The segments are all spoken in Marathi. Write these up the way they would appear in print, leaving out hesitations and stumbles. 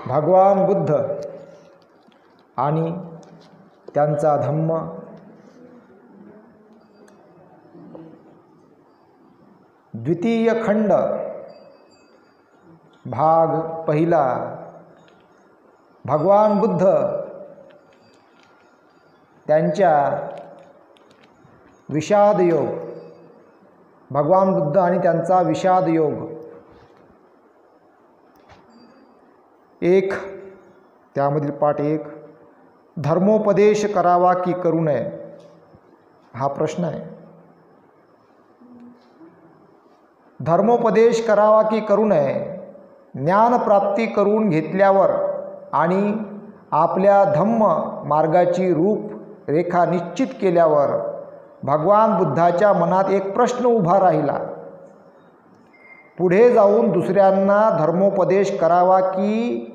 भगवान बुद्ध आणि त्यांचा धम्म द्वितीय खंड भाग पहिला। भगवान बुद्ध त्यांच्या विषाद योग। भगवान बुद्ध आणि त्यांचा विषाद योग एक, त्यामधील पाठ एक, धर्मोपदेश करावा की करू नये, हा प्रश्न आहे। धर्मोपदेश करावा की करू नये, ज्ञानप्राप्ती करून घेतल्यावर आणि आपल्या धम्म मार्गाची रूपरेखा निश्चित केल्यावर भगवान बुद्धाच्या मनात एक प्रश्न उभा राहिला। पुढे जाऊन दुसऱ्यांना धर्मोपदेश करावा की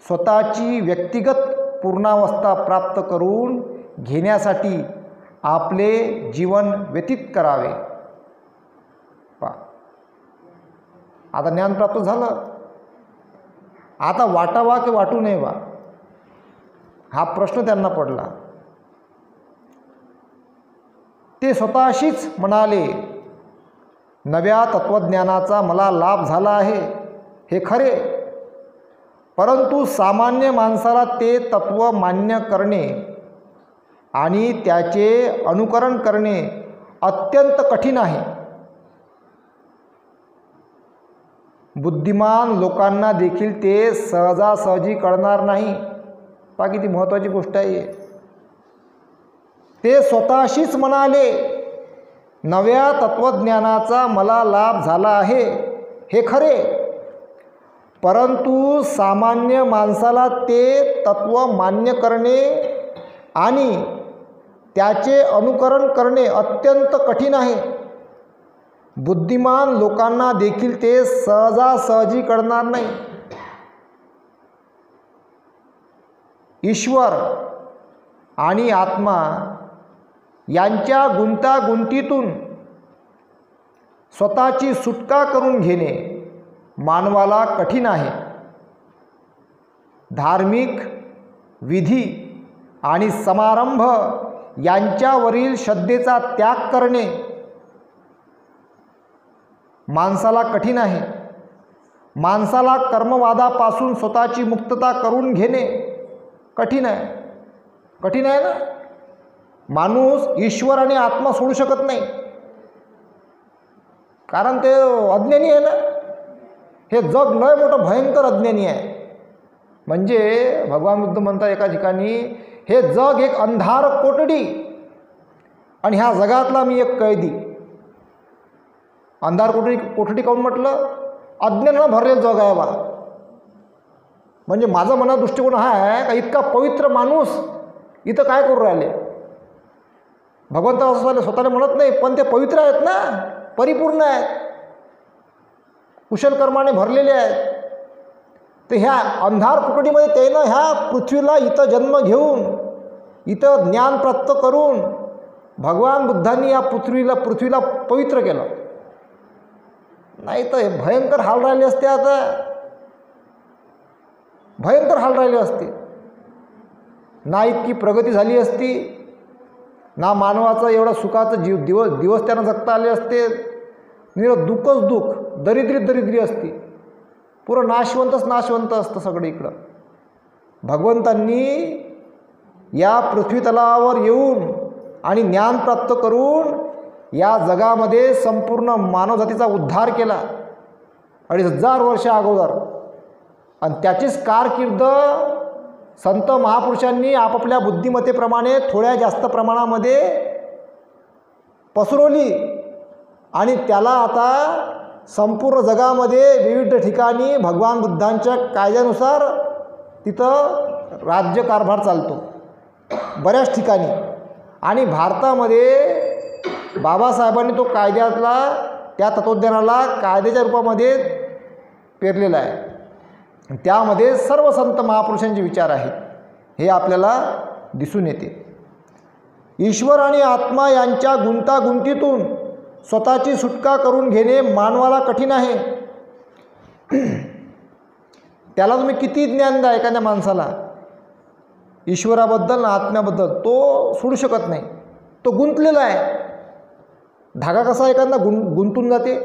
स्वतःची व्यक्तिगत पूर्णावस्था प्राप्त करून घेण्यासाठी आपले जीवन व्यतीत करावे। आता ज्ञान प्राप्त झालं, आता वाटावा की वाटू नये वा, हा प्रश्न त्यांना पडला। ते स्वतःशीच म्हणाले, नव्या तत्त्वज्ञानाचा मला लाभ झाला आहे हे खरे, परंतु सामान्य माणसाला ते तत्त्व मान्य करणे आणि त्याचे अनुकरण करणे अत्यंत कठीण आहे। बुद्धिमान लोकांना देखील ते सहजासहजी कळणार नाही। पहा किती महत्त्वाची गोष्ट आहे। ते स्वतःशीच म्हणाले, नव्या तत्त्वज्ञानाचा मला लाभ झाला आहे हे खरे, परंतु सामान्य माणसाला ते तत्त्व मान्य करणे आणि त्याचे अनुकरण करणे अत्यंत कठीण आहे। बुद्धिमान लोकांना देखील ते सहजासहजी कळणार नाही। ईश्वर आणि आत्मा यांच्या गुंतागुंतीतून स्वतःची सुटका करून घेणे मानवाला कठीण आहे। धार्मिक विधी आणि समारंभ यांच्यावरील श्रद्धेचा त्याग करणे माणसाला कठीण आहे। माणसाला कर्मवादापासून स्वतःची मुक्तता करून घेणे कठीण आहे। कठीण आहे ना। माणूस ईश्वर आणि आत्मा सोडू शकत नाही, कारण ते अज्ञानी आहे ना। हे जग लय मोठं भयंकर अज्ञानी आहे। म्हणजे भगवान बुद्ध म्हणतात एका ठिकाणी, हे जग एक अंधार कोठडी आणि ह्या जगातला मी एक कैदी। अंधार कोठडी काऊन म्हटलं? अज्ञानानं भरलेलं जग आहे बा। म्हणजे माझा मनात दृष्टिकोन हा आहे का इतका पवित्र माणूस इथं काय करू राहिले? भगवंत असं स्वतःला म्हणत नाही, पण ते पवित्र आहेत ना, परिपूर्ण आहेत, कुशल कर्माने भरलेले आहेत। तर ह्या अंधार कुटडीमध्ये त्यानं ह्या पृथ्वीला इथं जन्म घेऊन इथं ज्ञान प्राप्त करून भगवान बुद्धांनी या पृथ्वीला पवित्र केलं। नाही तर भयंकर हाल राहिले असते, आता भयंकर हाल राहिले असते ना। इतकी प्रगती झाली असती ना, मानवाचा एवढा सुखाचा दिवस त्यांना जगता आले असते। निरं दुःखच दुःख, दरिद्री असती, पुरं नाशवंत असतं सगळं इकडं। भगवंतांनी या पृथ्वी तलावावर येऊन आणि ज्ञान प्राप्त करून या जगामध्ये संपूर्ण मानवजातीचा उद्धार केला 2500 वर्ष अगोदर। आणि त्याचीच कारकीर्द संत महापुरुषांनी आपापल्या बुद्धिमत्तेप्रमाणे थोड्या जास्त प्रमाणामध्ये पसरवली आणि त्याला आता संपूर्ण जगामध्ये विविध ठिकाणी भगवान बुद्धांच्या कायद्यानुसार तिथं राज्यकारभार चालतो बऱ्याच ठिकाणी। आणि भारतामध्ये बाबासाहेबांनी तो कायद्यातला त्या तत्त्वज्ञानाला कायद्याच्या रूपामध्ये पेरलेला आहे। त्यामध्ये सर्व संत महापुरुषांचे विचार आहेत हे आपल्याला दिसून येते। ईश्वर आणि आत्मा यांच्या गुंतागुंतीतून स्वतःची सुटका करून घेणे मानवाला कठीण आहे। त्याला तुम्ही किती ज्ञान द्या एखाद्या माणसाला ईश्वराबद्दल आत्म्याबद्दल, तो सोडू शकत नाही, तो गुंतलेला आहे. धागा कसा एखादा गुंतून जाते,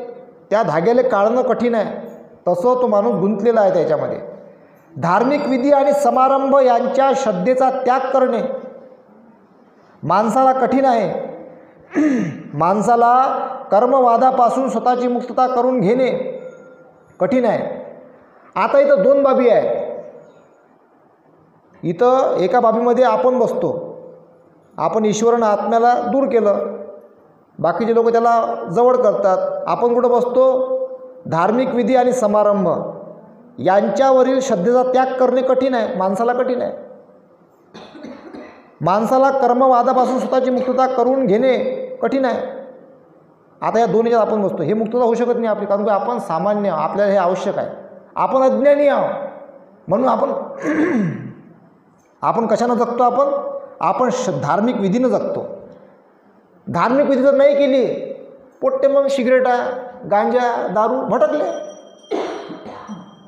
त्या धाग्याला काढणं कठीण आहे, तसं तो माणूस गुंतलेला आहे त्याच्यामध्ये. धार्मिक विधी आणि समारंभ यांच्या श्रद्धेचा त्याग करणे माणसाला कठीण आहे. माणसाला कर्मवादापासून स्वतःची मुक्तता करून घेणे कठीण आहे. आता इथं दोन बाबी आहे. इथं एका बाबीमध्ये आपण बसतो, आपण ईश्वरानं आत्म्याला दूर केलं, बाकीचे लोक त्याला जवळ करतात. आपण कुठं बसतो? धार्मिक विधी आणि समारंभ यांच्यावरील श्रद्धेचा त्याग करणे कठीण आहे, माणसाला कठीण आहे. माणसाला कर्मवादापासून स्वतःची मुक्तता करून घेणे कठीण आहे. आता या दोन याच्यात आपण बसतो, हे मुक्तता होऊ शकत नाही आपली, कारण की आपण सामान्य, आपल्याला हे आवश्यक आहे. आपण अज्ञानी आहोत, म्हणून आपण कशानं जगतो? आपण धार्मिक विधीनं जगतो. धार्मिक विधी जर नाही केली, पोट्टे मग सिगरेटा, गांजा, दारू भटकले.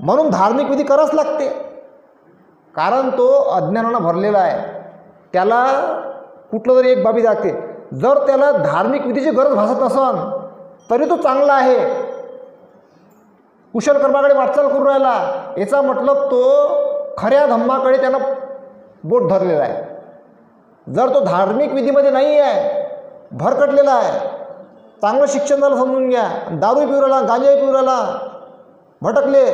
म्हणून धार्मिक विधी करावंच लागते, कारण तो अज्ञानानं भरलेला आहे. त्याला कुठलं तरी एक बाबी लागते. जर त्याला धार्मिक विधीची गरज भासत नसन तरी तो चांगला आहे, कुशल कर्माकडे वाटचाल करून राहिला, याचा मतलब तो खऱ्या धम्माकडे त्यानं बोट धरलेला आहे. जर तो धार्मिक विधीमध्ये नाही आहे, भरकटलेला आहे, चांगलं शिक्षण झालं समजून घ्या, दारू पिऊ राहिला, गांजाही पिऊ राहिला, भटकले,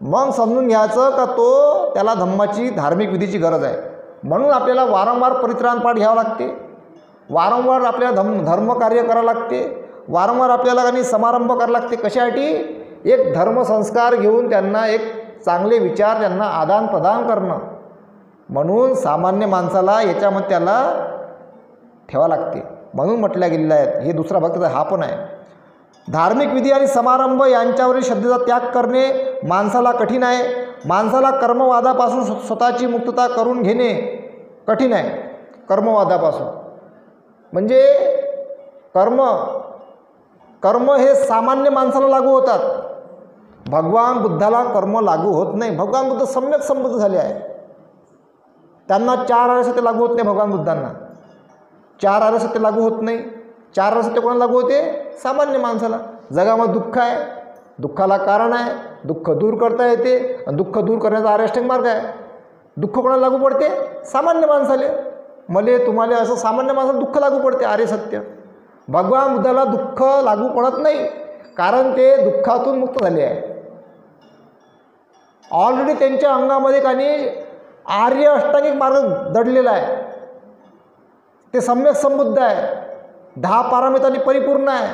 मग समजून घ्यायचं का तो त्याला धम्माची धार्मिक विधीची गरज आहे. म्हणून आपल्याला वारंवार परित्राण पाठ घ्यावं लागते, वारंवार आपल्याला धर्म कार्य करावं लागते, वारंवार आपल्याला काही समारंभ करावं लागते. कशासाठी? एक धर्मसंस्कार घेऊन त्यांना एक चांगले विचार त्यांना आदान प्रदान करणं. म्हणून सामान्य माणसाला याच्यामध्ये त्याला ठेवा लागते. म्हणून म्हटल्या गेलेलं आहे, हे दुसरा भक्त हा पण आहे. धार्मिक विधी आणि समारंभ यांच्यावरील श्रद्धेचा त्याग करणे माणसाला कठीण आहे. माणसाला कर्मवादापासून स्वतःची मुक्तता करून घेणे कठीण आहे. कर्मवादापासून म्हणजे कर्म हे सामान्य माणसाला लागू होतात. भगवान बुद्धाला कर्म लागू होत नाही. भगवान बुद्ध सम्यक संबद्ध झाले आहे, त्यांना 4 आर्य सत्य लागू होत नाही. भगवान बुद्धांना 4 आर्य सत्य लागू होत नाही. 4 आर्य सत्य कोणाला लागू होते? सामान्य माणसाला. जगामध्ये दुःख आहे, दुःखाला कारण आहे, दुःख दूर करता येते, आणि दुःख दूर करण्याचा आर्यष्टांग मार्ग आहे. दुःख कोणाला लागू पडते? सामान्य माणसाले, मले तुम्हाला, असं सामान्य माणसाला दुःख लागू पडते, आर्य सत्य. भगवान बुद्धाला दुःख लागू पडत नाही, कारण ते दुःखातून मुक्त झाले आहे. ऑलरेडी त्यांच्या अंगामध्ये काही आर्य अष्टांगिक मार्ग दडलेला आहे. ते सम्यक संबुद्ध आहे, 10 पारमितांनी परिपूर्ण आहे,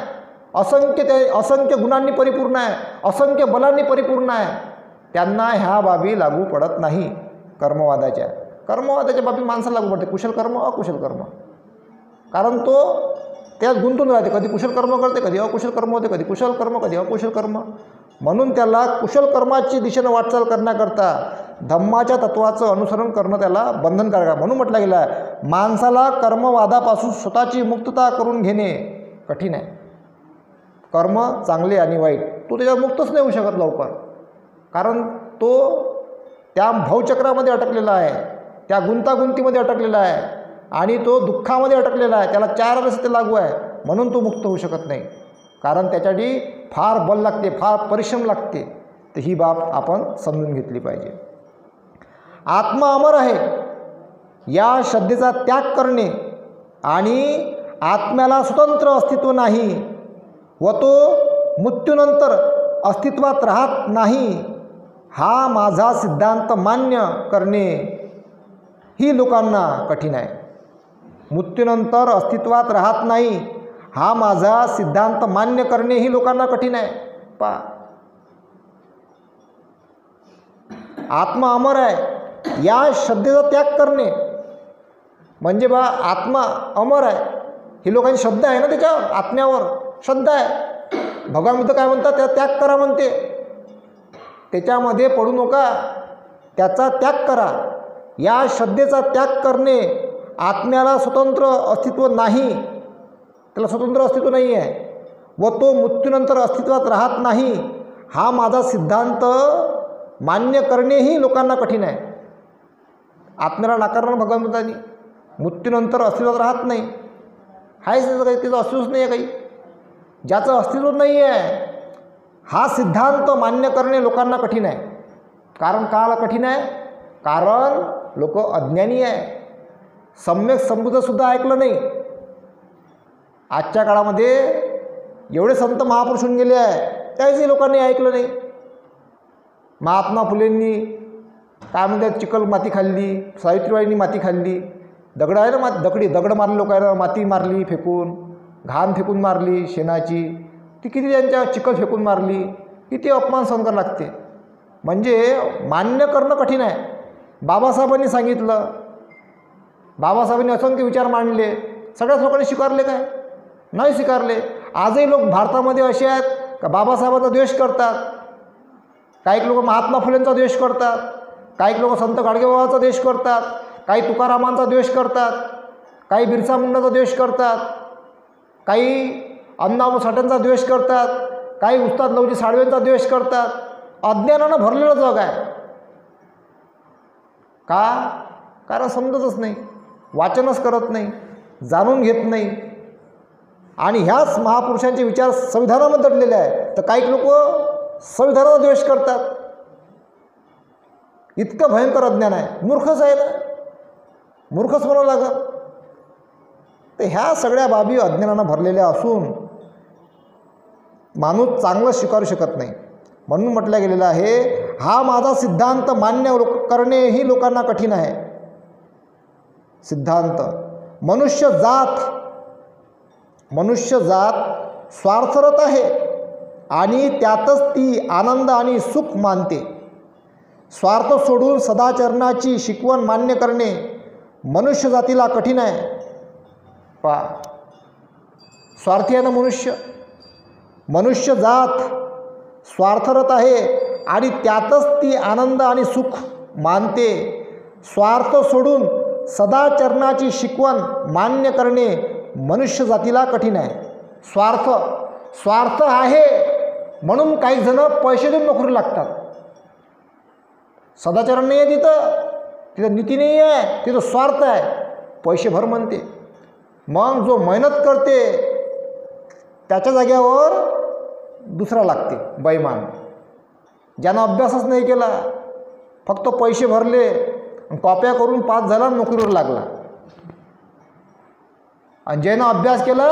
असंख्य गुणांनी परिपूर्ण आहे, असंख्य बलांनी परिपूर्ण आहे. त्यांना ह्या बाबी लागू पडत नाही. कर्मवादाच्या बाबी माणसाला लागू पडते, कुशल कर्म, अकुशल कर्म. कारण तो त्यात गुंतून राहते, कधी कुशल कर्म करते, कधी अकुशल कर्म होते, कधी कुशल कर्म, कधी अकुशल कर्म. म्हणून त्याला कुशल कर्माची दिशेनं वाटचाल करण्याकरता धम्माच्या तत्वाचं अनुसरण करणं त्याला बंधनकारक आहे. म्हणून म्हटलं गेलं आहे, माणसाला कर्मवादापासून स्वतःची मुक्तता करून घेणे कठीण आहे. कर्म चांगले आणि वाईट, तो त्याच्यात मुक्तच नाही होऊ शकत लवकर, कारण तो त्या भावचक्रामध्ये अटकलेला आहे, त्या गुंतागुंतीमध्ये अटकलेला आहे, आणि तो दुःखामध्ये अटकलेला आहे. त्याला 4 आर्य सत्य लागू आहे, म्हणून तो मुक्त होऊ शकत नाही, कारण त्याच्यासाठी फार बल लागते, फार परिश्रम लागते. तर ही बाब आपण समजून घेतली पाहिजे. आत्मा अमर आहे या श्रद्धेचा त्याग करणे आणि आत्म्याला स्वतंत्र अस्तित्व नाही व तो मृत्यूनंतर अस्तित्वात राहत नाही हा माझा सिद्धांत मान्य करणे ही लोकांना कठीण आहे. मृत्यूनंतर अस्तित्वात राहत नाही हा माझा सिद्धांत मान्य करणे ही लोकांना कठीण आहे. पा आत्मा अमर आहे या श्रद्धेचा त्याग करणे म्हणजे बा आत्मा अमर आहे, ही लोकांची श्रद्धा आहे ना, त्याच्यावर आत्म्यावर श्रद्धा आहे. भगवान बुद्ध काय म्हणतात? त्या त्याग करा म्हणते, त्याच्यामध्ये पडू नका, त्याचा त्याग करा. या श्रद्धेचा त्याग करणे आत्म्याला स्वतंत्र अस्तित्व नाही, त्याला स्वतंत्र अस्तित्व नाही आहे व तो मृत्यूनंतर अस्तित्वात राहत नाही हा माझा सिद्धांत मान्य करणेही लोकांना कठीण आहे. आत्म्याला नाकारलं भगवंतांनी. मृत्यूनंतर अस्तित्वात राहत नाही. हायच त्याचं काही, त्याचं अस्तित्वच नाही आहे काही. ज्याचं अस्तित्व नाही आहे हा सिद्धांत मान्य करणे लोकांना कठीण आहे. कारण काला कठीण आहे? कारण लोक अज्ञानी आहे. सम्यक संबुद्धसुद्धा ऐकलं नाही. आजच्या काळामध्ये एवढे संत महापुरुष होऊन गेले आहे, त्याही लोकांनी ऐकलं नाही. महात्मा फुलेंनी काय म्हणतात चिखल माती खाल्ली, सावित्रीबाईंनी माती खाल्ली, दगड आहे ना, दगड मारले लोकांना, माती मारली फेकून, घाण फेकून मारली शेणाची, ती किती त्यांच्या चिखल फेकून मारली, किती अपमान सहन करावं लागते. म्हणजे मान्य करणं कठीण आहे. बाबासाहेबांनी सांगितलं, बाबासाहेबांनी असंख्य विचार मांडले, सगळ्याच लोकांनी स्वीकारले काय? नाही स्वीकारले. आजही लोक भारतामध्ये असे आहेत का बाबासाहेबांचा द्वेष करतात, काही लोक महात्मा फुलेंचा द्वेष करतात, काही लोक संत गाडगेबाबांचा द्वेष करतात, काही तुकारामांचा द्वेष करतात, काही बिरसा मुंडाचा द्वेष करतात, काही अण्णाभाऊ साठेंचा द्वेष करतात, काही उस्ताद लवजी साळवेंचा द्वेष करतात. अज्ञानानं भरलेलं जग आहे. का? कारण समजतच नाही, वाचनच करत नाही, जाणून घेत नाही. आणि ह्याच महापुरुषांचे विचार संविधानामध्ये दडलेले आहे. तर काही लोक संविधानाचा द्वेष करतात. इतकं भयंकर अज्ञान आहे. मूर्खच आहे ना, मूर्खच म्हणावं लागत. तर ह्या सगळ्या बाबी अज्ञानानं भरलेल्या असून माणूस चांगलं स्वीकारू शकत नाही. म्हणून म्हटलं गेलेलं आहे, हा माझा सिद्धांत मान्य करणेही लोकांना कठीण आहे. सिद्धांत मनुष्य जात स्वार्थरत आहे आणि त्यातच ती आनंद आणि सुख मानते. स्वार्थ सोडून सदाचरणाची शिकवण मान्य करणे मनुष्य जातीला कठीण आहे. स्वार्थी आहे ना मनुष्य जात स्वार्थरत आहे आणि त्यातच ती आनंद आणि सुख मानते. स्वार्थ सोडून सदाचरणाची शिकवण मान्य करणे मनुष्य जातीला कठीण आहे. स्वार्थ आहे म्हणून काही जण पैसे देऊन नोकरी लागतात. सदाचरण नाही आहे तिथं नीती नाही आहे, तिथं स्वार्थ आहे, पैसे भर म्हणते. मग जो मेहनत करते त्याच्या जाग्यावर दुसरा लागते बैमान. ज्यानं अभ्यासच नाही केला, फक्त पैसे भरले, कॉप्या करून पास झाला, नोकरीवर लागला. आणि ज्यानं अभ्यास केला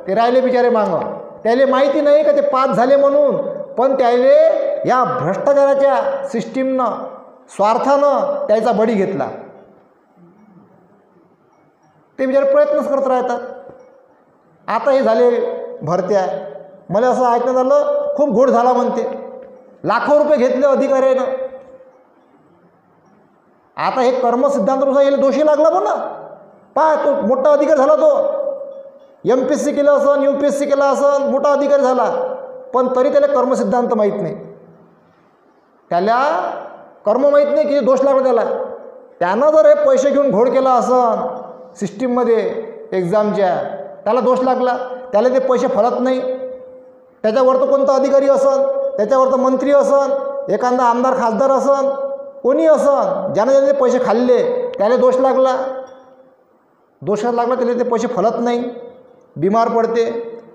ते राहिले बिचारे मागं. त्याला माहिती नाही का ते पास झाले म्हणून, पण त्याले या भ्रष्टाचाराच्या सिस्टीमनं स्वार्थानं त्याचा बळी घेतला. ते बिचारे प्रयत्नच करत राहतात. आता हे झाले भरत्या. मला असं ऐकण्यात आलं खूप घोड झाला म्हणते, लाखो रुपये घेतले अधिकाऱ्यानं. आता हे कर्मसिद्धांतानुसार याला दोषी लागला म्हणा. पहा तो मोठा अधिकारी झाला, तो MPSC केलं असन, UPSC केला असन, मोठा अधिकारी झाला, पण तरी त्याला कर्मसिद्धांत माहीत नाही. त्याला कर्म माहीत नाही की दोष लागला त्याला. त्यानं जर हे पैसे घेऊन घोड केला असन सिस्टीममध्ये एक्झामच्या, त्याला दोष लागला. त्याला ते पैसे फळत नाही. त्याच्यावर तर कोणता अधिकारी असन, त्याच्यावर तर मंत्री असन, एखादा आमदार खासदार असन, कोणी असन, ज्याने त्याने पैसे खाल्ले त्याला दोष लागला. दोषात लागला त्याला ते पैसे फलत नाही, बिमार पडते,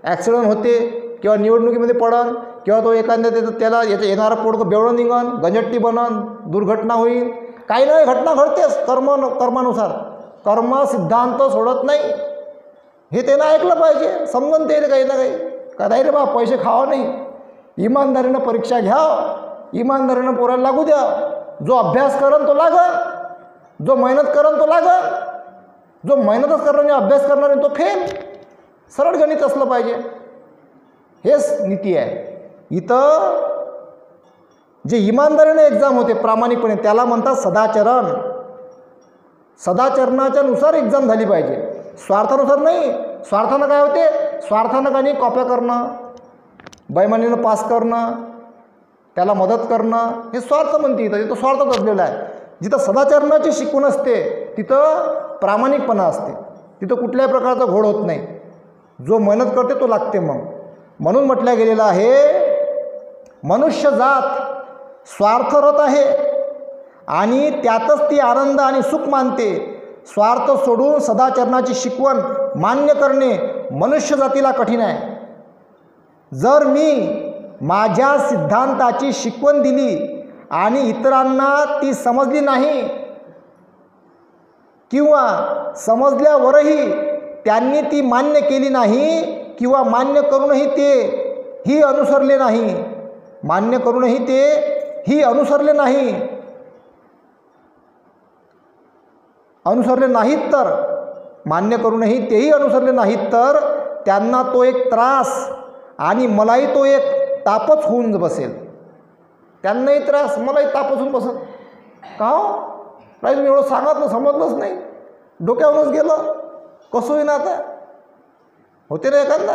ॲक्सिडेंट होते, किंवा निवडणुकीमध्ये पडन, किंवा तो एखाद्या त्याला येणारं पोडकं बेवडं निघन, गंजट्टी बनन, दुर्घटना होईल, काही नाही घटना घडतेच कर्मानुसार. कर्म सिद्धांत सोडत नाही. हे त्यानं ऐकलं पाहिजे, समजून ते काही ना काही. का नाही रे बा पैसे खावा नाही, इमानदारीनं परीक्षा घ्या, इमानदारीनं पोराला लागू द्या. जो अभ्यास करन तो लागन, जो मेहनत करन तो लागन, जो मेहनतच करणार नाही अभ्यास करणार नाही तो फेल. सरळ गणित असलं पाहिजे. हेच नीती आहे. इथं जे इमानदारीने एक्झाम होते प्रामाणिकपणे त्याला म्हणतात सदाचरण. सदाचरणाच्या नुसार एक्झाम झाली पाहिजे, स्वार्थानुसार नाही. स्वार्थानं काय होते? स्वार्थानं का नाही कॉप्या करणं, बैमानीनं पास करणं, त्याला मदत करणं, हे स्वार्थ म्हणते. इथं स्वार्थच असलेला आहे. जिथं सदाचरणाची शिकवण असते तिथं प्रामाणिकपणा असते, तिथं कुठल्याही प्रकारचा घोड होत नाही. जो मेहनत करते तो लागते. मग म्हणून म्हटलं गेलेलं आहे मनुष्य जात स्वार्थरत आहे आणि त्यातच ती आनंद आणि सुख मानते. स्वार्थ सोडून सदाचरणाची शिकवण मान्य करणे मनुष्य जातीला कठीण आहे. जर मी माझ्या सिद्धांताची शिकवण दिली आणि इतरांना ती समजली नाही किंवा समजल्यावरही त्यांनी ती मान्य केली नाही किंवा मान्य करूनही ते ही अनुसरले नाही, मान्य करूनही ते ही अनुसरले नाहीत तर मान्य करूनही तेही अनुसरले नाहीत तर त्यांना तो एक त्रास आणि मलाही तो एक तापच होऊन बसेल. त्यांनाही त्रास, मलाही तापच होऊन बसेल. का हो राज, मी एवढं सांगितलं समजलंच नाही, डोक्यावरूनच गेलं, कसं होईना आता. होते ना एखादा,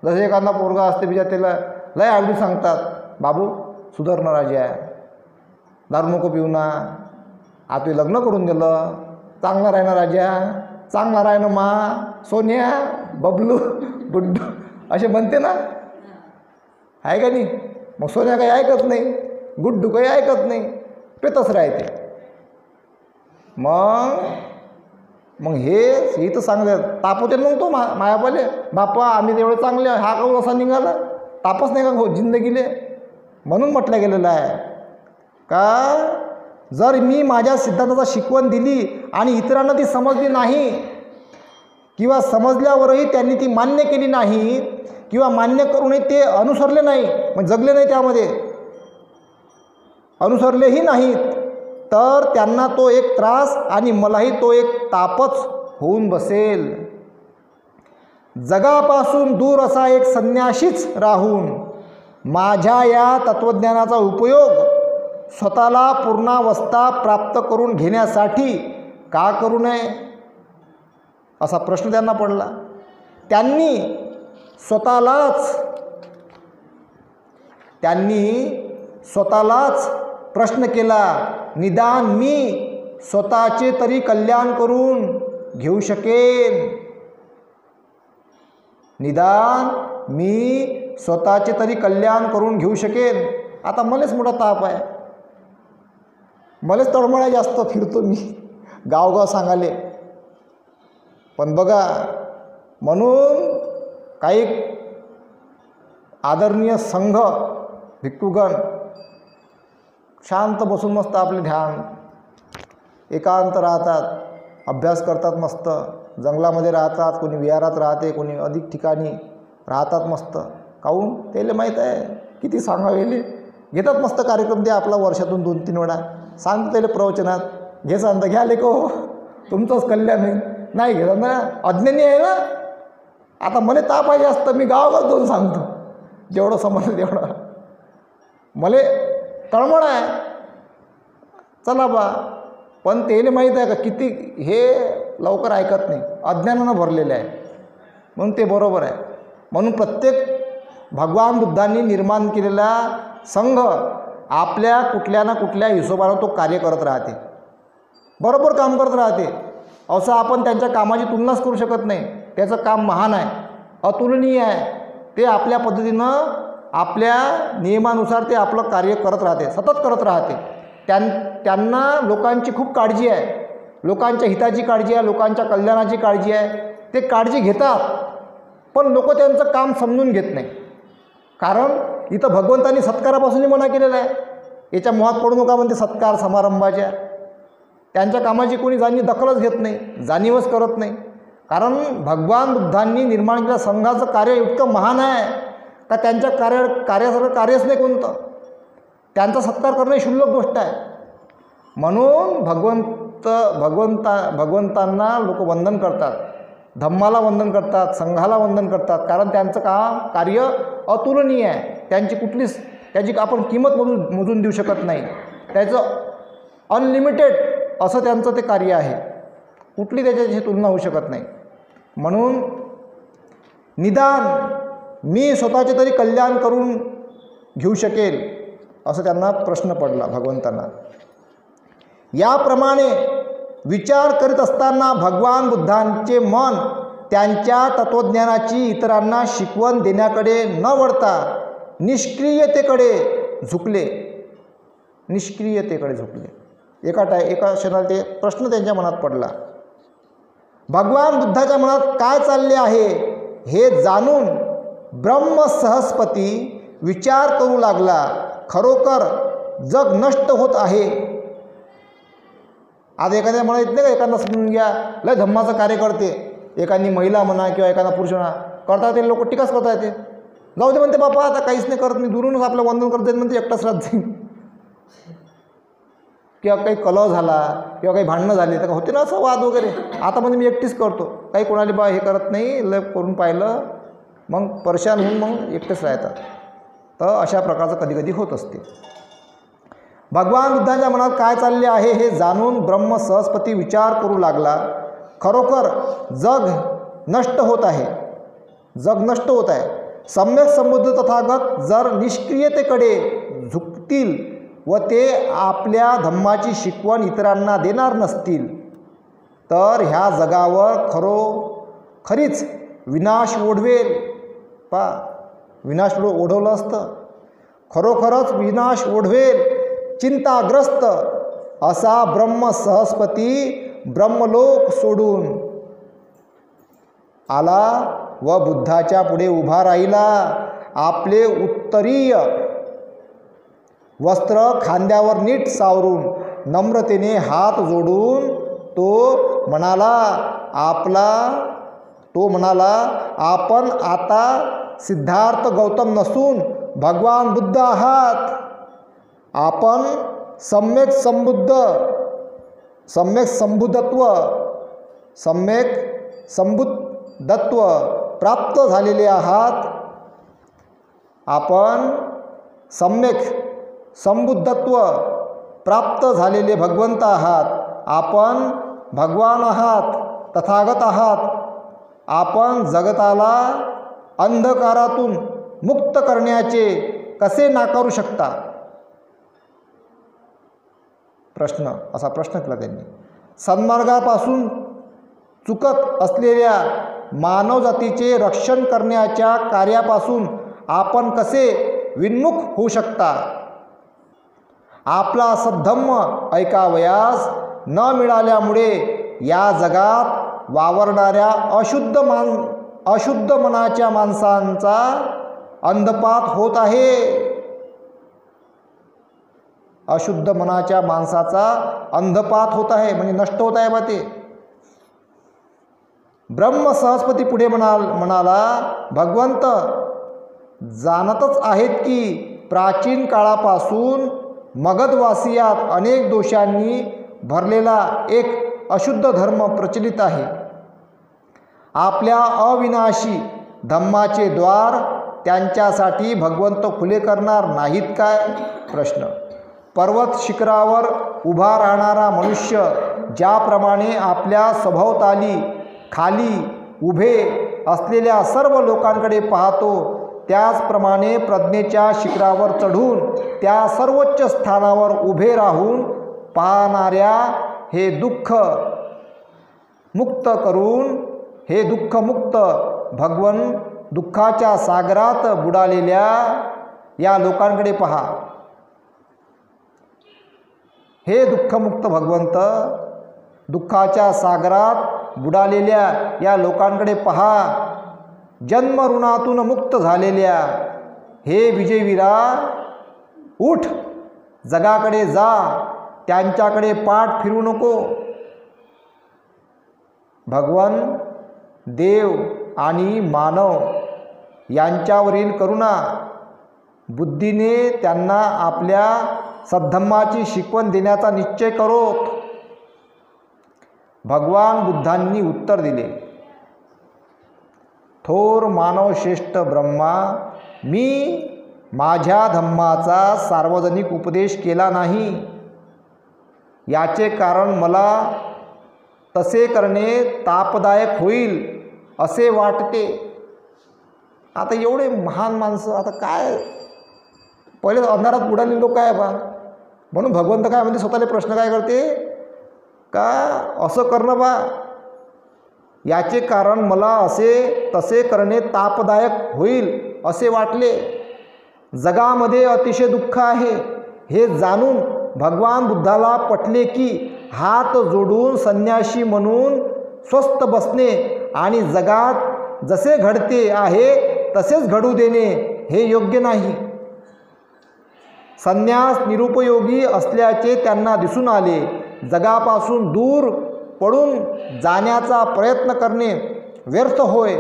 जसं एखादा पोरगा असते बिजा त्याला लय आवडी सांगतात, बाबू सुधारणं राजा आहे, दारू नको पिऊ ना, आता लग्न करून दिलं, चांगला राही ना राजा, चांगला राही ना मा, सोन्या, बबलू, गुड्डू असे म्हणते ना, आहे का नाही. मग सोन्या काही ऐकत नाही, गुड्डू काही ऐकत नाही, पेतच राहते. मग हे तर चांगले ताप होते. मग तो मायापाले, बापा आम्ही तेवढे चांगले, हा काहून असा निघाला, तापच नाही का हो जिंदगीले. म्हणून म्हटलं गेलेलं आहे का जर मी माझ्या सिद्धांताचा शिकवण दिली आणि इतरांना ती समजली नाही किंवा समजल्यावरही त्यांनी ती मान्य केली नाही किंवा मान्य करूनही ते अनुसरले नाही, मग जगले नाही, त्यामध्ये अनुसरलेही नाहीत, तर त्यांना तो एक त्रास आणि मलाही तो एक तापच होऊन बसेल. जगापासून दूर असा एक संन्याशीच राहून माझ्या या तत्त्वज्ञानाचा उपयोग स्वतःला पूर्णावस्था प्राप्त करून घेण्यासाठी का करू नये, असा प्रश्न त्यांना पडला. त्यांनी स्वतःलाच प्रश्न केला, निदान मी स्वतःचे तरी कल्याण करून घेऊ शकेन, निदान मी स्वतःचे तरी कल्याण करून घेऊ शकेन. आता मलाच मोठा ताप आहे, मलाच तळमळा जास्त, फिरतो मी गावगाव सांगाले. पण बघा, म्हणून काही आदरणीय संघ भिक्खुगण शांत बसून मस्त आपले ध्यान एकांत राहतात, अभ्यास करतात, मस्त जंगलामध्ये राहतात, कोणी विहारात राहते, कोणी अधिक ठिकाणी राहतात मस्त. काहून त्याला माहीत आहे किती सांगावेले, घेतात मस्त कार्यक्रम. ते आपला वर्षातून 2-3 वेळा सांगतो त्याला प्रवचनात, घे सांगता घ्या लेको, तुमचंच कल्याण होईल. नाही घेतात ना, अज्ञानी आहे ना. आता मला ताप आहे जास्त, मी गावागाव जाऊन सांगतो, जेवढं समजलं तेवढं. मला तळमळ आहे, चला बा. पण त्याला माहीत आहे का किती हे लवकर ऐकत नाही, अज्ञानानं भरलेले आहे, म्हणून ते बरोबर आहे. म्हणून प्रत्येक भगवान बुद्धांनी निर्माण केलेला संघ आपल्या कुठल्या ना कुठल्या हिशोबानं तो कार्य करत राहते, बरोबर काम करत राहते. असं आपण त्यांच्या कामाची तुलनाच करू शकत नाही. त्याचं काम महान आहे, अतुलनीय आहे. ते आपल्या पद्धतीनं आपल्या नियमानुसार ते आपलं कार्य करत राहते, सतत करत राहते. त्यांना लोकांची खूप काळजी आहे, लोकांच्या हिताची काळजी आहे, लोकांच्या कल्याणाची काळजी आहे. ते काळजी घेतात, पण लोक त्यांचं काम समजून घेत नाही. कारण इथं भगवंतांनी सत्कारापासूनही मना केलेला आहे. याच्या मोहात पडू नका म्हणते सत्कार समारंभाच्या. त्यांच्या कामाची कोणी दखलच घेत नाही, जाणीवच करत नाही. कारण भगवान बुद्धांनी निर्माण केलेल्या संघाचं कार्य इतकं महान आहे का त्यांच्या कार्यासारखं कार्यच नाही कोणतं. त्यांचा सत्कार करणं ही क्षुल्लक गोष्ट आहे. म्हणून भगवंतांना लोक वंदन करतात, धम्माला वंदन करतात, संघाला वंदन करतात. कारण त्यांचं कार्य अतुलनीय आहे. त्याची आपण किंमत मोजून देऊ शकत नाही. त्याचं अनलिमिटेड असं त्यांचं ते कार्य आहे, कुठली त्याच्याशी तुलना होऊ शकत नाही. म्हणून निदान मी स्वतःचे तरी कल्याण करून घेऊ शकेल, असं त्यांना प्रश्न पडला भगवंतांना. याप्रमाणे विचार करीत असताना भगवान बुद्धांचे मन त्यांच्या तत्त्वज्ञानाची इतरांना शिकवण देण्याकडे न वळता निष्क्रियतेकडे झुकले. निष्क्रियतेकडे झुकले. एका क्षणाला ते प्रश्न त्यांच्या मनात पडला. भगवान बुद्धाच्या मनात काय चालले आहे हे जाणून ब्रह्म सहस्पती विचार करू लागला. खरोखर जग नष्ट होत आहे. आज एखाद्या म्हणा येत नाही का, एखादा समजून घ्या लय धम्माचं कार्य करते, एखादी महिला म्हणा किंवा एखादा पुरुष म्हणा करता येते, लोक टीकाच करता येते. जाऊ दे म्हणते बापा आता काहीच नाही करत, मी दुरूनच आपलं वंदन करत जाईल म्हणते, एकटाच राहत जाईल. किंवा काही कलह झाला किंवा काही भांडणं झाली तर होते ना असं वाद वगैरे, आता म्हणजे मी एकटीच करतो, काही कोणाला बा हे करत नाही, लय करून पाहिलं मग परेशान होऊन मग एकटेच राहतात. तर अशा प्रकारचं कधी होत असते. भगवान बुद्धांच्या मनात काय चालले आहे हे जाणून ब्रह्म सहस्पती विचार करू लागला. खरोखर जग नष्ट होत आहे. जग नष्ट होत आहे. सम्यक संबुद्ध तथागत जर निष्क्रियतेकडे झुकतील व ते आपल्या धम्माची शिकवण इतरांना देणार नसतील तर ह्या जगावर खरीच विनाश ओढवेल. विनाश ओढवलं असतं. खरोखरच विनाश ओढवेल. चिंताग्रस्त असा ब्रह्म सहस्पती ब्रह्मलोक सोडून आला व बुद्धाच्या पुढे उभा राहिला. आपले उत्तरीय वस्त्र खांद्यावर नीट सावरून नम्रतेने हात जोडून तो म्हणाला आपण आता सिद्धार्थ गौतम नसून भगवान बुद्ध आहात. आपण सम्यक संबुद्धत्व प्राप्त झालेले आहात. आपण सम्यक संबुद्धत्व प्राप्त झालेले भगवंत आहात. आपण भगवान आहात, तथागत आहात. आपण जगताला अंधकारातून मुक्त करण्याचे कसे नाकारू शकता? असा प्रश्न केला त्यांनी. सन्मार्गापासून चुकत असलेल्या मानवजातीचे रक्षण करण्याच्या कार्यापासून आपण कसे विन्मुख होऊ शकता? आपला सद्धम्म ऐकावयास न मिळाल्यामुळे या जगात वावरणाऱ्या अशुद्ध मनाच्या माणसांचा अंधपात होत आहे. अशुद्ध मनाच्या माणसाचा अंधपात होत आहे म्हणजे नष्ट होत आहे बा ते. ब्रह्म सहस्पती पुढे म्हणाला भगवंत जाणतच आहेत की प्राचीन काळापासून मगधवासियात अनेक दोषांनी भरलेला एक अशुद्ध धर्म प्रचलित आहे. आपल्या अविनाशी धम्माचे द्वार त्यांच्यासाठी भगवंत खुले करणार नाहीत काय? प्रश्न. पर्वत शिखरावर उभा राहणारा मनुष्य ज्याप्रमाणे आपल्या सभोवताली खाली उभे असलेल्या सर्व लोकांकडे पाहतो त्याचप्रमाणे प्रज्ञेच्या शिखरावर चढून त्या सर्वोच्च स्थानावर उभे राहून पाहणाऱ्या हे दुःख मुक्त भगवन दुःखाच्या सागरात बुडालेल्या या लोकांकडे पहा. हे दुःखमुक्त भगवंत दुःखाच्या सागरात बुडालेल्या या लोकांकडे पहा. जन्म ऋणातून मुक्त झालेल्या हे विजयवीरा उठ, जगाकडे जा, त्यांच्याकडे पाठ फिरू नको. भगवान देव आणि मानव यांच्यावरील करुणा बुद्धीने त्यांना आपल्या सद्धम्माची शिकवण देण्याचा निश्चय करोत. भगवान बुद्धांनी उत्तर दिले, थोर मानवश्रेष्ठ ब्रह्मा, मी माझ्या धम्माचा सार्वजनिक उपदेश केला नाही. याचे कारण मला तसे करणे तापदायक होईल असे वाटते. आता एवढे महान माणसं आता काय पहिले अंधारात बुडालेले लोक आहे बा, म्हणून भगवंत काय म्हणजे स्वतःला प्रश्न काय करते का असं करणं बा, याचे कारण मला तसे करणे तापदायक होईल असे वाटले. जगामध्ये अतिशय दुःख आहे हे जाणून भगवान बुद्धाला पटले की हात जोडून संन्यासी म्हणून स्वस्थ बसणे आणि जगात जसे घडते आहे तसेच घडू देणे हे योग्य नाही. संन्यास निरुपयोगी असल्याचे त्यांना दिसून आले. जगापासून दूर पडून जाण्याचा प्रयत्न करणे व्यर्थ होय.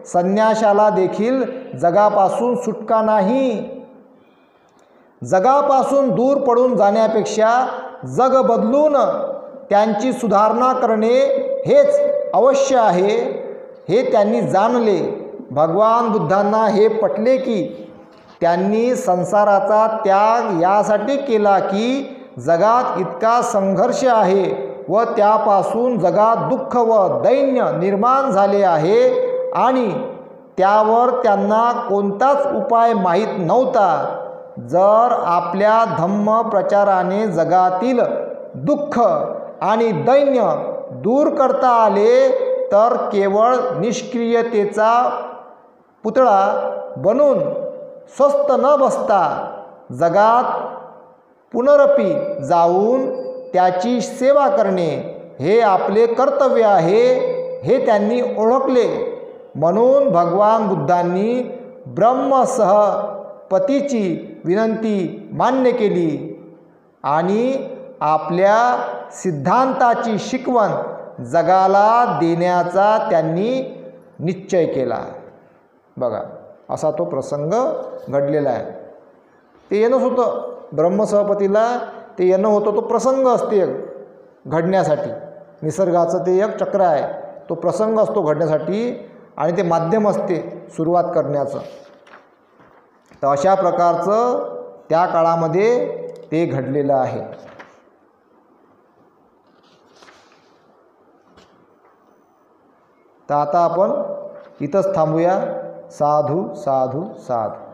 संन्याशाला देखील जगापासून सुटका नाही. जगापासून दूर पडून जाण्यापेक्षा जग बदलून त्यांची सुधारणा करणे हेच अवश्य आहे हे त्यांनी जाणले. भगवान बुद्धांना हे पटले की त्यांनी संसाराचा त्याग यासाठी केला की जगात इतका संघर्ष आहे व त्यापासून जगात दुःख व दैन्य निर्माण झाले आहे आणि त्यावर त्यांना कोणताच उपाय माहीत नव्हता. जर आपल्या धम्म प्रचाराने जगातील दुःख आणि दैन्य दूर करता आले तर केवळ निष्क्रियतेचा पुतळा बनून स्वस्थ न बसता जगात पुनरपी जाऊन त्याची सेवा करणे हे आपले कर्तव्य आहे हे त्यांनी ओळखले. म्हणून भगवान बुद्धांनी ब्रह्मसह पतीची विनंती मान्य केली आणि आपल्या सिद्धांताची शिकवण जगाला देण्याचा त्यांनी निश्चय केला. बघा असा तो प्रसंग घडलेला आहे. ते येणंच होतं ब्रह्मसहपतीला, ते येणं होतं, तो प्रसंग असते घडण्यासाठी. निसर्गाचं ते एक चक्र आहे, तो प्रसंग असतो घडण्यासाठी आणि ते माध्यम असते सुरुवात करण्याचं. तर अशा प्रकारचं त्या काळामध्ये ते घडलेलं आहे. तर आता आपण इथंच थांबूया. साधू साधू साधू.